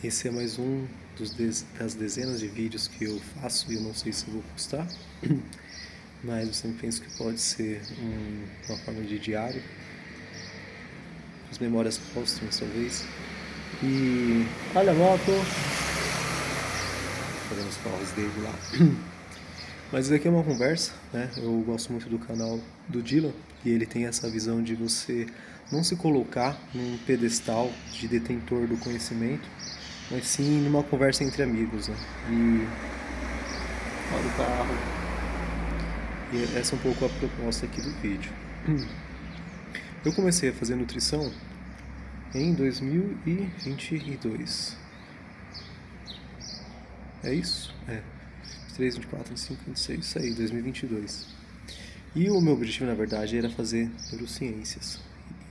Esse é mais um das dezenas de vídeos que eu faço e eu não sei se vou postar, mas eu sempre penso que pode ser uma forma de diário, as memórias póstumas talvez. E olha a moto, fazendo os corres dele lá. Mas isso aqui é uma conversa, né? Eu gosto muito do canal do Dylan e ele tem essa visão de você não se colocar num pedestal de detentor do conhecimento, mas sim numa conversa entre amigos, né? E olha o carro. E essa é um pouco a proposta aqui do vídeo. Eu comecei a fazer nutrição em 2022. É isso? É. 23, 24, 25, 26, isso aí, 2022. E o meu objetivo, na verdade, era fazer neurociências.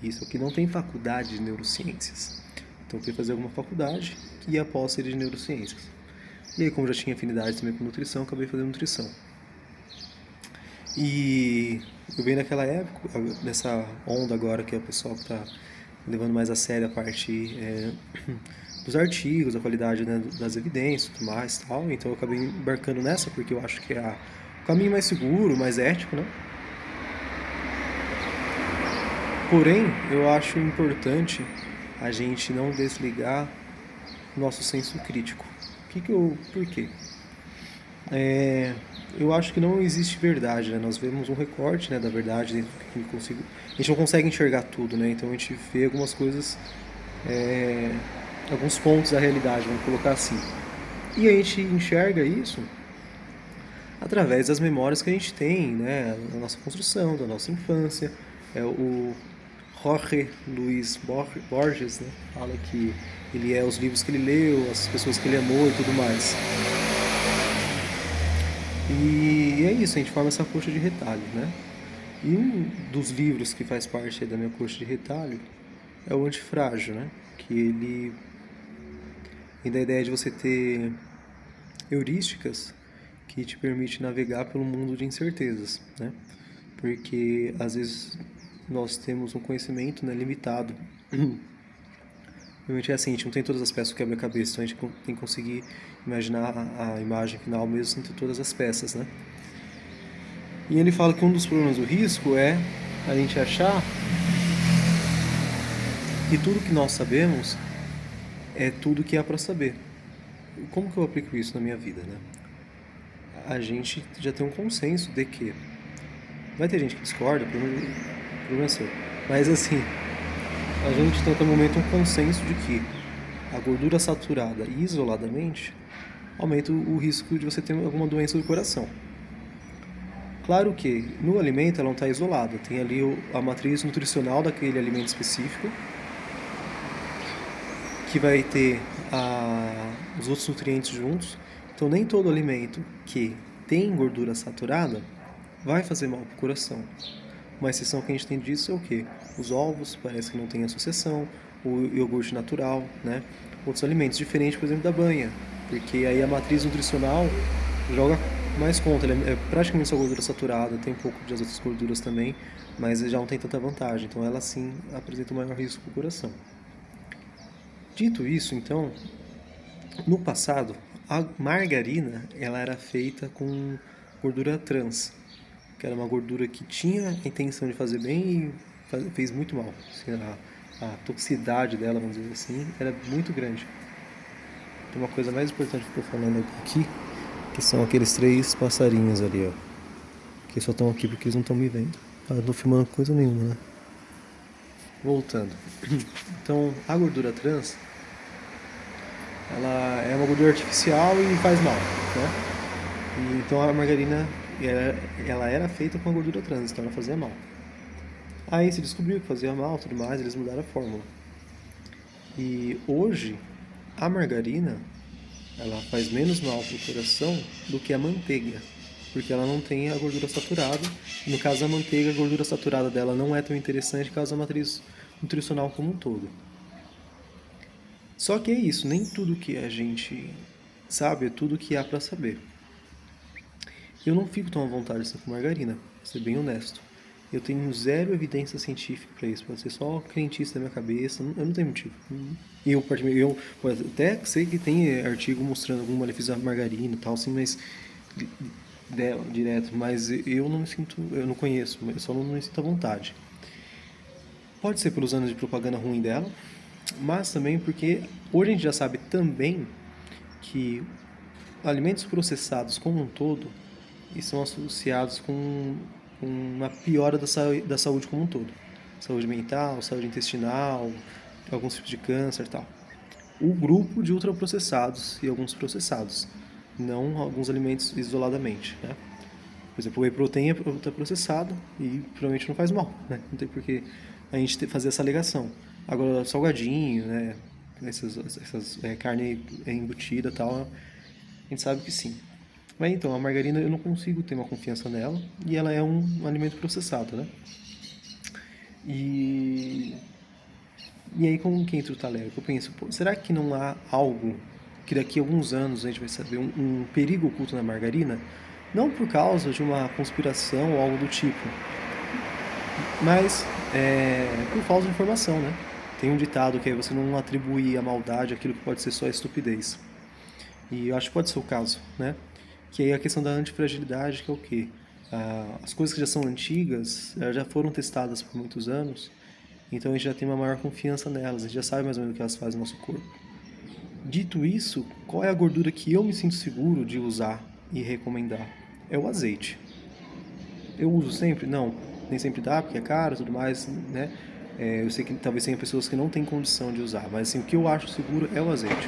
Isso aqui não tem faculdade de neurociências. Então eu queria fazer alguma faculdade e após seria de neurociências. E aí, como já tinha afinidade também com nutrição, acabei fazendo nutrição. E eu venho naquela época, nessa onda agora que é o pessoal que está levando mais a sério a parte dos artigos, a qualidade, né, das evidências e tudo mais tal. Então eu acabei embarcando nessa porque eu acho que é o caminho mais seguro, mais ético, né? Porém, eu acho importante a gente não desligar nosso senso crítico. Por quê? Eu acho que não existe verdade, né? Nós vemos um recorte, né, da verdade dentro do que a gente não consegue enxergar tudo, né? Então a gente vê algumas coisas, alguns pontos da realidade, vamos colocar assim. E a gente enxerga isso através das memórias que a gente tem, né, da nossa construção, da nossa infância. O Jorge Luis Borges, né, fala que ele é os livros que ele leu, as pessoas que ele amou e tudo mais. E é isso, a gente forma essa coxa de retalho, né? E um dos livros que faz parte da minha coxa de retalho é o Antifrágil, né? Que ele vem da ideia de você ter heurísticas que te permite navegar pelo mundo de incertezas, né? Porque às vezes nós temos um conhecimento, né, limitado. Realmente é assim, a gente não tem todas as peças do quebra-cabeça, então a gente tem que conseguir imaginar a imagem final mesmo sem ter todas as peças, né? E ele fala que um dos problemas do risco é a gente achar que tudo que nós sabemos é tudo que há para saber. Como que eu aplico isso na minha vida, né? A gente já tem um consenso de que vai ter gente que discorda, problema é seu. Mas assim, a gente tem até o momento um consenso de que a gordura saturada isoladamente aumenta o risco de você ter alguma doença do coração. Claro que no alimento ela não está isolada, tem ali a matriz nutricional daquele alimento específico, que vai ter os outros nutrientes juntos. Então nem todo alimento que tem gordura saturada vai fazer mal para o coração. Uma exceção que a gente tem disso é o quê? Os ovos, parece que não tem associação, o iogurte natural, né? Outros alimentos, diferentes, por exemplo, da banha, porque aí a matriz nutricional joga mais contra, ela é praticamente só gordura saturada, tem um pouco de outras gorduras também, mas já não tem tanta vantagem, então ela sim apresenta um maior risco para o coração. Dito isso, então, no passado, a margarina ela era feita com gordura trans, que era uma gordura que tinha a intenção de fazer bem e fez muito mal. Assim, a toxicidade dela, vamos dizer assim, era muito grande. Tem uma coisa mais importante que eu estou falando aqui, que são aqueles 3 passarinhos ali, ó. Que só estão aqui porque eles não estão me vendo. Eu não tô filmando coisa nenhuma, né? Voltando. Então, a gordura trans, ela é uma gordura artificial e faz mal, né? E, então a margarina, ela era feita com a gordura trans, então ela fazia mal. Aí se descobriu que fazia mal, tudo mais, eles mudaram a fórmula. E hoje a margarina, ela faz menos mal para o coração do que a manteiga, porque ela não tem a gordura saturada. No caso da manteiga, a gordura saturada dela não é tão interessante por causa da matriz nutricional como um todo. Só que é isso, nem tudo que a gente sabe é tudo que há para saber. Eu não fico tão à vontade assim com margarina, pra ser bem honesto. Eu tenho zero evidência científica para isso. Pode ser só crentice da minha cabeça. Eu não tenho motivo. Eu até sei que tem artigo mostrando algum malefício da margarina e tal, assim, mas dela direto. Mas eu não me sinto, eu não conheço. Eu só não me sinto à vontade. Pode ser pelos anos de propaganda ruim dela, mas também porque hoje a gente já sabe também que alimentos processados como um todo estão associados com uma piora da saúde como um todo. Saúde mental, saúde intestinal, alguns tipos de câncer e tal. O grupo de ultraprocessados e alguns processados, não alguns alimentos isoladamente, né? Por exemplo, o whey protein é ultraprocessado e provavelmente não faz mal, né? Não tem por que a gente fazer essa alegação. Agora, salgadinho, né? Essas carne embutida e tal, a gente sabe que sim. Mas então, a margarina eu não consigo ter uma confiança nela e ela é um alimento processado, né? E, e aí, como que entra o Taleb? Eu penso, pô, será que não há algo que daqui a alguns anos a gente vai saber, um perigo oculto na margarina? Não por causa de uma conspiração ou algo do tipo, mas por falta de informação, né? Tem um ditado que é você não atribuir a maldade àquilo que pode ser só estupidez. E eu acho que pode ser o caso, né? Que aí a questão da antifragilidade, que é o quê? As coisas que já são antigas, elas já foram testadas por muitos anos, então a gente já tem uma maior confiança nelas, a gente já sabe mais ou menos o que elas fazem no nosso corpo. Dito isso, qual é a gordura que eu me sinto seguro de usar e recomendar? É o azeite. Eu uso sempre? Não, nem sempre dá, porque é caro e tudo mais, né? Eu sei que talvez tenha pessoas que não têm condição de usar, mas assim, o que eu acho seguro é o azeite.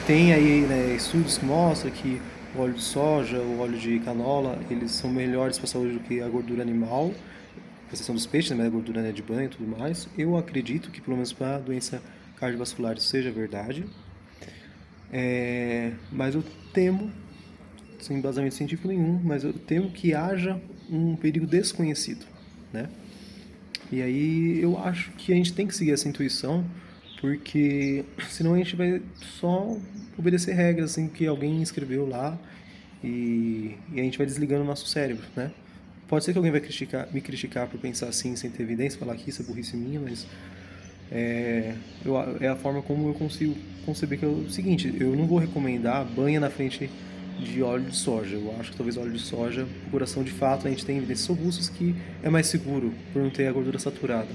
Tem aí, né, estudos que mostram que o óleo de soja, o óleo de canola, eles são melhores para a saúde do que a gordura animal, a exceção dos peixes, né, a gordura, né, de banho e tudo mais. Eu acredito que pelo menos para doença cardiovascular isso seja verdade. Mas eu temo, sem embasamento científico nenhum, mas eu temo que haja um perigo desconhecido, né? E aí eu acho que a gente tem que seguir essa intuição, porque senão a gente vai só obedecer regras assim que alguém escreveu lá e a gente vai desligando o nosso cérebro, né? Pode ser que alguém vai me criticar por pensar assim sem ter evidência, falar que isso é burrice minha, mas é a forma como eu consigo conceber que é o seguinte, eu não vou recomendar banha na frente de óleo de soja. Eu acho que talvez o óleo de soja, por coração de fato, a gente tem evidências robustas que é mais seguro por não ter a gordura saturada.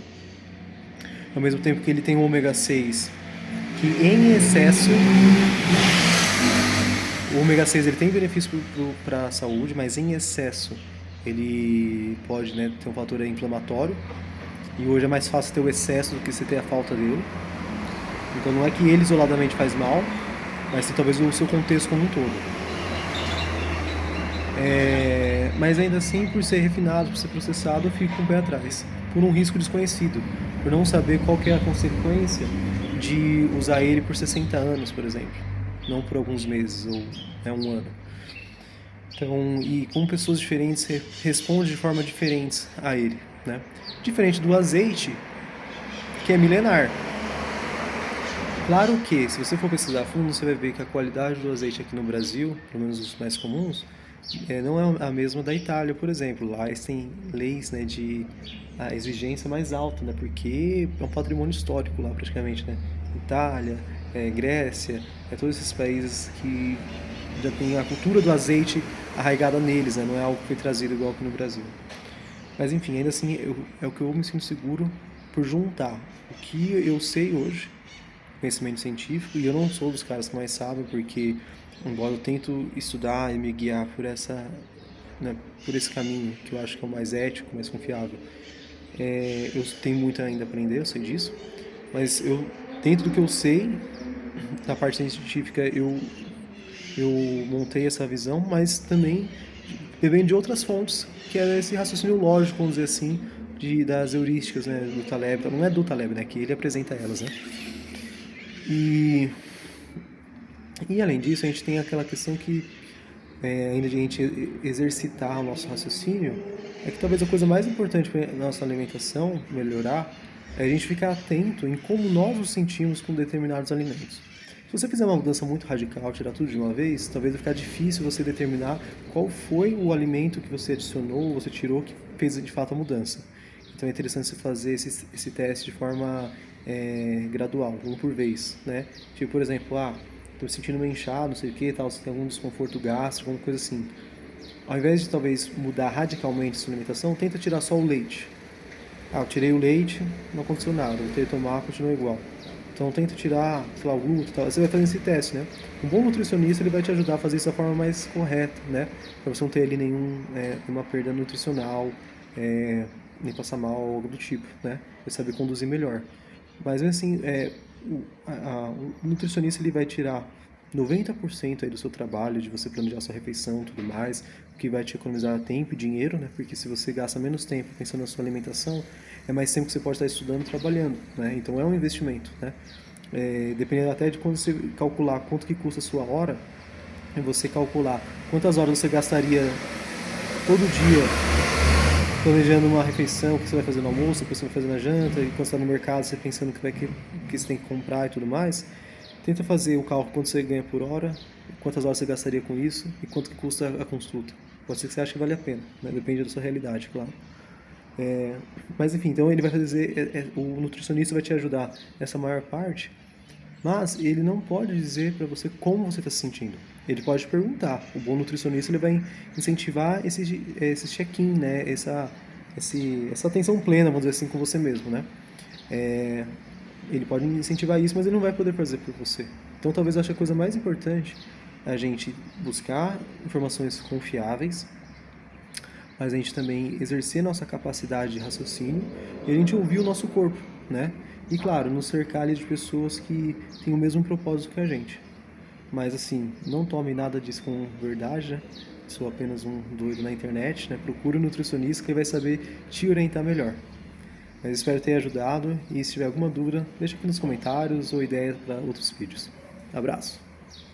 Ao mesmo tempo que ele tem o ômega 6, que em excesso, o ômega 6 ele tem benefício para a saúde, mas em excesso ele pode, né, ter um fator inflamatório. E hoje é mais fácil ter o excesso do que você ter a falta dele. Então não é que ele isoladamente faz mal, mas sim talvez o seu contexto como um todo. Mas ainda assim, por ser refinado, por ser processado, eu fico com o pé atrás. Por um risco desconhecido. Por não saber qual que é a consequência de usar ele por 60 anos, por exemplo. Não por alguns meses ou um ano. Então, e como pessoas diferentes respondem de forma diferentes a ele, né? Diferente do azeite, que é milenar. Claro que, se você for pesquisar a fundo, você vai ver que a qualidade do azeite aqui no Brasil, pelo menos os mais comuns, não é a mesma da Itália, por exemplo. Lá eles têm leis, né, de a exigência mais alta, né, porque é um patrimônio histórico lá praticamente, né? Itália, Grécia, todos esses países que já tem a cultura do azeite arraigada neles, né? Não é algo que foi trazido igual aqui no Brasil. Mas enfim, ainda assim, é o que eu me sinto seguro por juntar o que eu sei hoje, conhecimento científico, e eu não sou dos caras que mais sabem, porque embora eu tento estudar e me guiar por né, por esse caminho que eu acho que é o mais ético, mais confiável, eu tenho muito ainda a aprender, eu sei disso, mas eu dentro do que eu sei, na parte científica eu montei essa visão, mas também bebendo de outras fontes, que é esse raciocínio lógico, vamos dizer assim, das heurísticas, né, do Taleb. Não é do Taleb, né, que ele apresenta elas, né? E, e além disso, a gente tem aquela questão que, ainda de a gente exercitar o nosso raciocínio, é que talvez a coisa mais importante para a nossa alimentação melhorar é a gente ficar atento em como nós nos sentimos com determinados alimentos. Se você fizer uma mudança muito radical, tirar tudo de uma vez, talvez vai ficar difícil você determinar qual foi o alimento que você adicionou, você tirou, que fez de fato a mudança. Então é interessante você fazer esse teste de forma gradual, um por vez, né? Tipo, por exemplo, tô sentindo meio inchado, não sei o que, tal, você tem algum desconforto gástrico, alguma coisa assim. Ao invés de talvez mudar radicalmente a sua alimentação, tenta tirar só o leite. Eu tirei o leite, não aconteceu nada. Voltei a tomar, continua igual. Então tenta tirar, sei lá, o glúten, tal. Você vai fazer esse teste, né? Um bom nutricionista ele vai te ajudar a fazer isso da forma mais correta, né? Para você não ter ali nenhuma perda nutricional, nem passar mal, algo do tipo, né? Vai saber conduzir melhor. Mas assim, o nutricionista ele vai tirar 90% aí do seu trabalho, de você planejar sua refeição e tudo mais, o que vai te economizar tempo e dinheiro, né? Porque se você gasta menos tempo pensando na sua alimentação, é mais tempo que você pode estar estudando e trabalhando, né? Então é um investimento, né? Dependendo até de quando você calcular quanto que custa a sua hora, e você calcular quantas horas você gastaria todo dia planejando uma refeição que você vai fazer no almoço, que você vai fazer na janta, e quando você está no mercado, você pensando que você tem que comprar e tudo mais, tenta fazer o cálculo quanto você ganha por hora, quantas horas você gastaria com isso e quanto que custa a consulta. Pode ser que você ache que vale a pena, né? Depende da sua realidade, claro. Mas enfim, então ele vai fazer, o nutricionista vai te ajudar nessa maior parte, mas ele não pode dizer para você como você está se sentindo. Ele pode perguntar. O bom nutricionista ele vai incentivar esse check-in, né? Essa atenção plena, vamos dizer assim, com você mesmo, né? É, ele pode incentivar isso, mas ele não vai poder fazer por você. Então talvez eu ache a coisa mais importante a gente buscar informações confiáveis, mas a gente também exercer nossa capacidade de raciocínio e a gente ouvir o nosso corpo, né? E claro, nos cercar ali de pessoas que têm o mesmo propósito que a gente. Mas assim, não tome nada disso com verdade, né? Sou apenas um doido na internet, né? Procure um nutricionista que vai saber te orientar melhor. Mas espero ter ajudado e se tiver alguma dúvida, deixa aqui nos comentários ou ideia para outros vídeos. Abraço!